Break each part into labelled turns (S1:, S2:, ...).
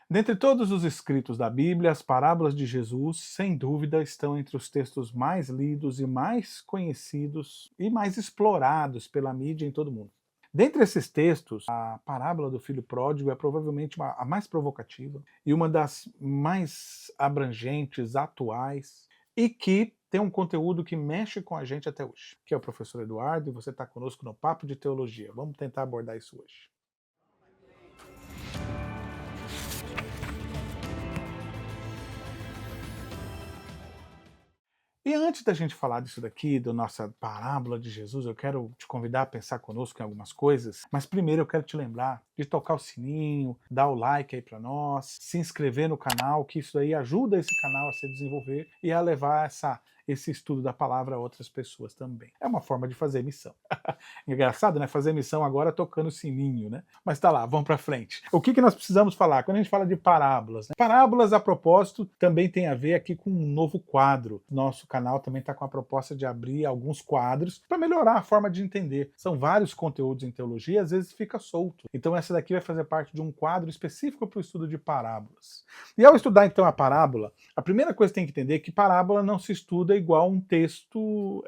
S1: Dentre todos os escritos da Bíblia, as parábolas de Jesus, sem dúvida, estão entre os textos mais lidos e mais conhecidos e mais explorados pela mídia em todo o mundo. Dentre esses textos, a parábola do filho pródigo é provavelmente a mais provocativa e uma das mais abrangentes, atuais, e que tem um conteúdo que mexe com a gente até hoje. Que é o professor Eduardo e você está conosco no Papo de Teologia. Vamos tentar abordar isso hoje. E antes da gente falar disso daqui, da nossa parábola de Jesus, eu quero te convidar a pensar conosco em algumas coisas, mas primeiro eu quero te lembrar de tocar o sininho, dar o like aí para nós, se inscrever no canal, que isso aí ajuda esse canal a se desenvolver e a levar esse estudo da palavra a outras pessoas também. É uma forma de fazer missão. Engraçado, né? Fazer missão agora tocando o sininho, né? Mas tá lá, vamos para frente. O que nós precisamos falar? Quando a gente fala de parábolas, né? Parábolas, a propósito, também tem a ver aqui com um novo quadro. Nosso canal também está com a proposta de abrir alguns quadros para melhorar a forma de entender. São vários conteúdos em teologia, às vezes fica solto. Então essa daqui vai fazer parte de um quadro específico para o estudo de parábolas. E ao estudar então a parábola, a primeira coisa que tem que entender é que parábola não se estuda igual um texto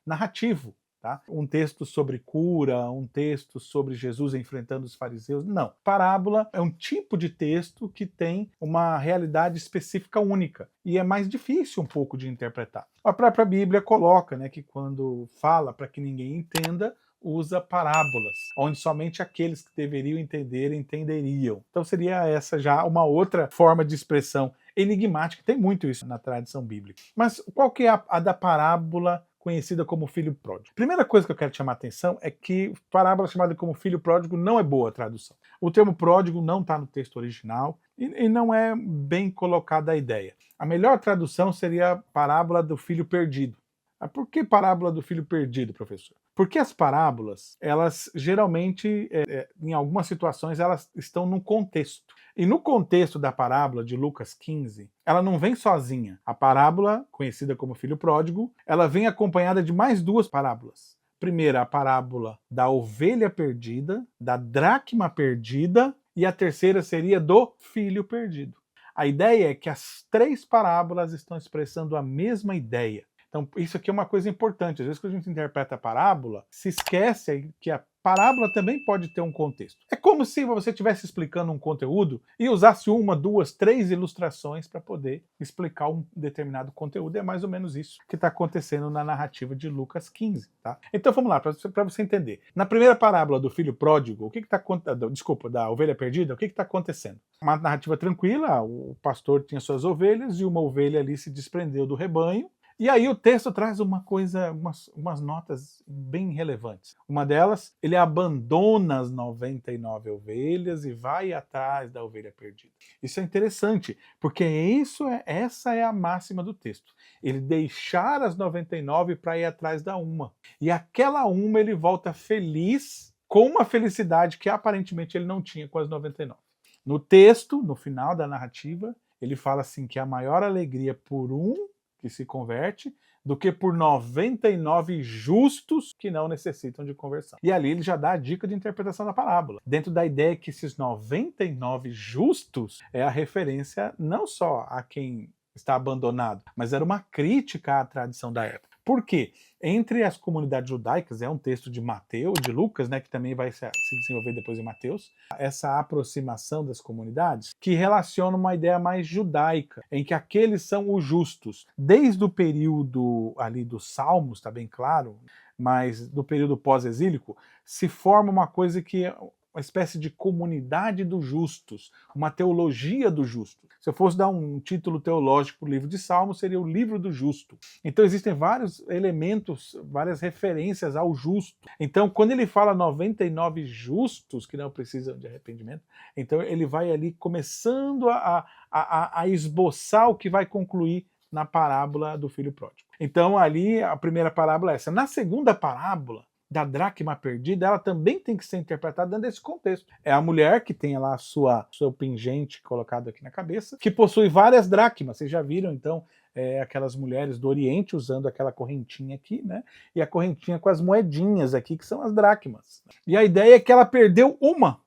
S1: narrativo. Tá? Um texto sobre cura, um texto sobre Jesus enfrentando os fariseus. Não. Parábola é um tipo de texto que tem uma realidade específica única. E é mais difícil um pouco de interpretar. A própria Bíblia coloca, né, que quando fala para que ninguém entenda, usa parábolas, onde somente aqueles que deveriam entender entenderiam. Então seria essa já uma outra forma de expressão enigmática. Tem muito isso na tradição bíblica. Mas qual que é a da parábola conhecida como filho pródigo? Primeira coisa que eu quero te chamar a atenção é que parábola chamada como filho pródigo não é boa a tradução. O termo pródigo não está no texto original e não é bem colocada a ideia. A melhor tradução seria a parábola do filho perdido. Por que parábola do filho perdido, professor? Porque as parábolas, elas geralmente, em algumas situações, elas estão num contexto. E no contexto da parábola de Lucas 15, ela não vem sozinha. A parábola, conhecida como filho pródigo, ela vem acompanhada de mais duas parábolas. Primeira, a parábola da ovelha perdida, da dracma perdida, e a terceira seria do filho perdido. A ideia é que as três parábolas estão expressando a mesma ideia. Então, isso aqui é uma coisa importante. Às vezes, quando a gente interpreta a parábola, se esquece que a parábola também pode ter um contexto. É como se você estivesse explicando um conteúdo e usasse uma, duas, três ilustrações para poder explicar um determinado conteúdo. É mais ou menos isso que está acontecendo na narrativa de Lucas 15. Tá? Então, vamos lá, para você entender. Na primeira parábola do filho pródigo, o que está acontecendo? Desculpa, da ovelha perdida, o que está acontecendo? Uma narrativa tranquila, o pastor tinha suas ovelhas e uma ovelha ali se desprendeu do rebanho. E aí o texto traz uma coisa, umas notas bem relevantes. Uma delas, ele abandona as 99 ovelhas e vai atrás da ovelha perdida. Isso é interessante, porque essa é a máxima do texto. Ele deixar as 99 para ir atrás da uma. E aquela uma ele volta feliz, com uma felicidade que aparentemente ele não tinha com as 99. No texto, no final da narrativa, ele fala assim que a maior alegria por um que se converte, do que por 99 justos que não necessitam de conversão. E ali ele já dá a dica de interpretação da parábola. Dentro da ideia que esses 99 justos é a referência não só a quem está abandonado, mas era uma crítica à tradição da época. Por quê? Entre as comunidades judaicas, é um texto de Mateus, de Lucas, né, que também vai se desenvolver depois em Mateus, essa aproximação das comunidades, que relaciona uma ideia mais judaica, em que aqueles são os justos. Desde o período ali dos Salmos, está bem claro, mas do período pós-exílico, se forma uma coisa que é uma espécie de comunidade dos justos, uma teologia do justo. Se eu fosse dar um título teológico para o livro de Salmos, seria o livro do justo. Então existem vários elementos, várias referências ao justo. Então quando ele fala 99 justos que não precisam de arrependimento, então ele vai ali começando a esboçar o que vai concluir na parábola do filho pródigo. Então ali a primeira parábola é essa. Na segunda parábola, da dracma perdida, ela também tem que ser interpretada dentro desse contexto. É a mulher que tem lá seu pingente colocado aqui na cabeça, que possui várias dracmas. Vocês já viram, então, aquelas mulheres do Oriente usando aquela correntinha aqui, né? E a correntinha com as moedinhas aqui, que são as dracmas. E a ideia é que ela perdeu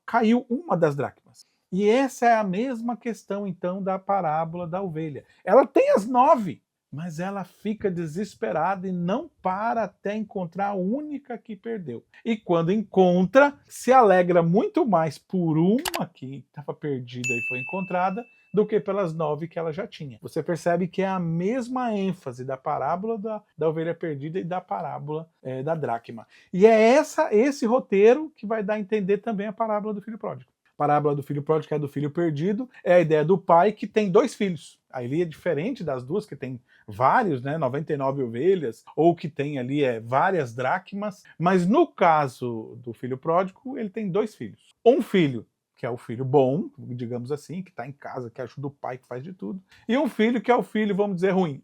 S1: caiu uma das dracmas. E essa é a mesma questão, então, da parábola da ovelha. Ela tem as 9, mas ela fica desesperada e não para até encontrar a única que perdeu. E quando encontra, se alegra muito mais por uma que estava perdida e foi encontrada, do que pelas 9 que ela já tinha. Você percebe que é a mesma ênfase da parábola da ovelha perdida e da parábola da dracma. E é esse roteiro que vai dar a entender também a parábola do filho pródigo. A parábola do filho pródigo, que é do filho perdido, é a ideia do pai que tem 2 filhos. Aí ele é diferente das duas que tem vários, né, 99 ovelhas, ou que tem ali várias dracmas, mas no caso do filho pródigo, ele tem 2 filhos. Um filho que é o filho bom, digamos assim, que está em casa, que ajuda o pai, que faz de tudo, e um filho que é o filho, vamos dizer, ruim,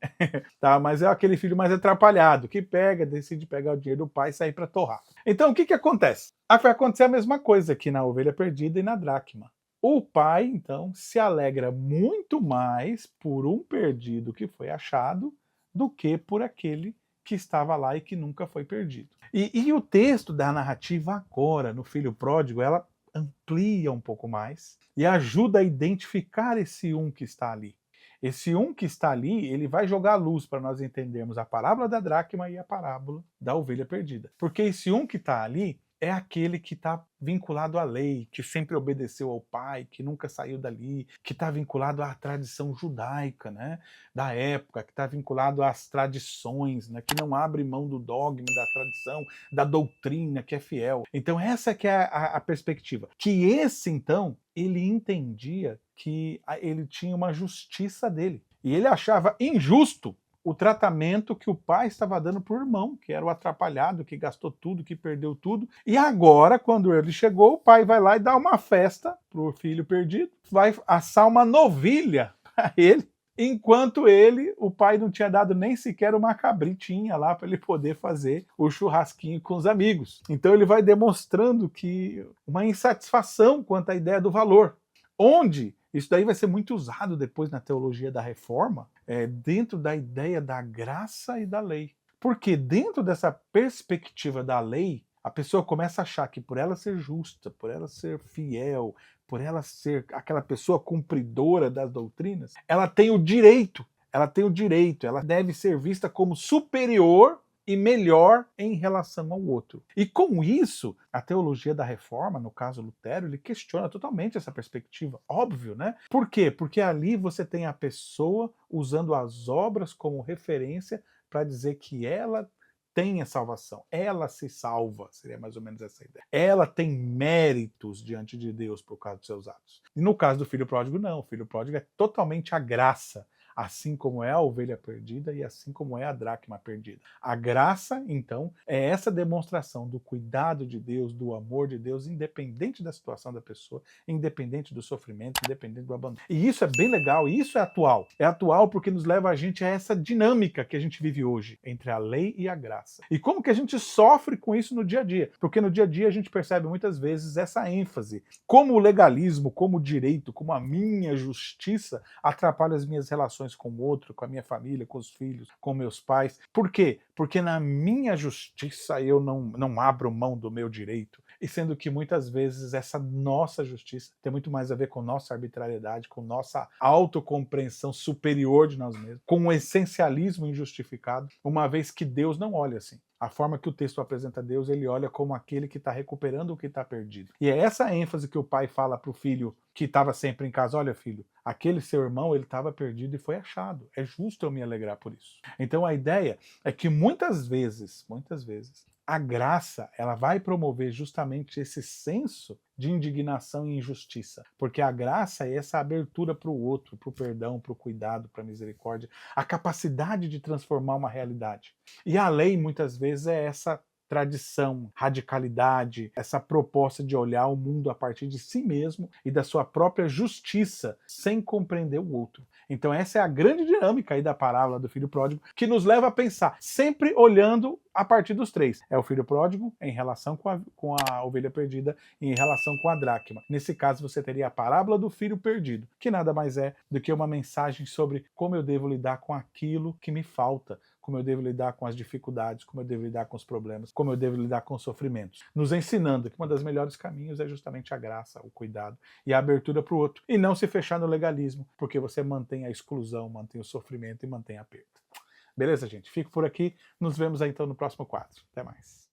S1: tá? Mas é aquele filho mais atrapalhado, que decide pegar o dinheiro do pai e sair para torrar. Então, o que acontece? Vai acontecer a mesma coisa aqui na ovelha perdida e na dracma. O pai, então, se alegra muito mais por um perdido que foi achado do que por aquele que estava lá e que nunca foi perdido. E o texto da narrativa agora, no filho pródigo, ela amplia um pouco mais e ajuda a identificar esse um que está ali. Esse um que está ali, ele vai jogar luz para nós entendermos a parábola da dracma e a parábola da ovelha perdida. Porque esse um que está ali é aquele que está vinculado à lei, que sempre obedeceu ao pai, que nunca saiu dali, que está vinculado à tradição judaica, né, da época, que está vinculado às tradições, né, que não abre mão do dogma, da tradição, da doutrina, que é fiel. Então essa que é a perspectiva. Que esse, então, ele entendia que ele tinha uma justiça dele. E ele achava injusto o tratamento que o pai estava dando para o irmão, que era o atrapalhado, que gastou tudo, que perdeu tudo. E agora, quando ele chegou, o pai vai lá e dá uma festa para o filho perdido, vai assar uma novilha para ele, enquanto o pai não tinha dado nem sequer uma cabritinha lá para ele poder fazer o churrasquinho com os amigos. Então ele vai demonstrando que uma insatisfação quanto à ideia do valor, onde isso daí vai ser muito usado depois na teologia da reforma, dentro da ideia da graça e da lei. Porque dentro dessa perspectiva da lei, a pessoa começa a achar que por ela ser justa, por ela ser fiel, por ela ser aquela pessoa cumpridora das doutrinas, ela tem o direito, ela deve ser vista como superior e melhor em relação ao outro. E com isso, a teologia da reforma, no caso Lutero, ele questiona totalmente essa perspectiva. Óbvio, né? Por quê? Porque ali você tem a pessoa usando as obras como referência para dizer que ela tem a salvação, ela se salva, seria mais ou menos essa ideia. Ela tem méritos diante de Deus por causa dos seus atos. E no caso do filho pródigo, não. O filho pródigo é totalmente a graça, assim como é a ovelha perdida e assim como é a dracma perdida. A graça, então, é essa demonstração do cuidado de Deus, do amor de Deus, independente da situação da pessoa, independente do sofrimento, independente do abandono. E isso é bem legal, e isso é atual. É atual porque nos leva a gente a essa dinâmica que a gente vive hoje, entre a lei e a graça. E como que a gente sofre com isso no dia a dia? Porque no dia a dia a gente percebe muitas vezes essa ênfase. Como o legalismo, como o direito, como a minha justiça atrapalha as minhas relações com o outro, com a minha família, com os filhos, com meus pais. Por quê? Porque na minha justiça eu não abro mão do meu direito. E sendo que muitas vezes essa nossa justiça tem muito mais a ver com nossa arbitrariedade, com nossa autocompreensão superior de nós mesmos, com um essencialismo injustificado, uma vez que Deus não olha assim. A forma que o texto apresenta Deus, ele olha como aquele que está recuperando o que está perdido. E é essa ênfase que o pai fala para o filho que estava sempre em casa: olha, filho, aquele seu irmão, ele estava perdido e foi achado. É justo eu me alegrar por isso. Então a ideia é que muitas vezes, a graça, ela vai promover justamente esse senso de indignação e injustiça. Porque a graça é essa abertura para o outro, para o perdão, para o cuidado, para a misericórdia, a capacidade de transformar uma realidade. E a lei, muitas vezes, é essa tradição, radicalidade, essa proposta de olhar o mundo a partir de si mesmo e da sua própria justiça, sem compreender o outro. Então essa é a grande dinâmica aí da parábola do filho pródigo, que nos leva a pensar, sempre olhando a partir dos 3. É o filho pródigo em relação com a ovelha perdida e em relação com a dracma. Nesse caso você teria a parábola do filho perdido, que nada mais é do que uma mensagem sobre como eu devo lidar com aquilo que me falta, como eu devo lidar com as dificuldades, como eu devo lidar com os problemas, como eu devo lidar com os sofrimentos, nos ensinando que um dos melhores caminhos é justamente a graça, o cuidado e a abertura para o outro, e não se fechar no legalismo, porque você mantém a exclusão, mantém o sofrimento e mantém a perda. Beleza, gente? Fico por aqui, nos vemos aí então no próximo quadro. Até mais.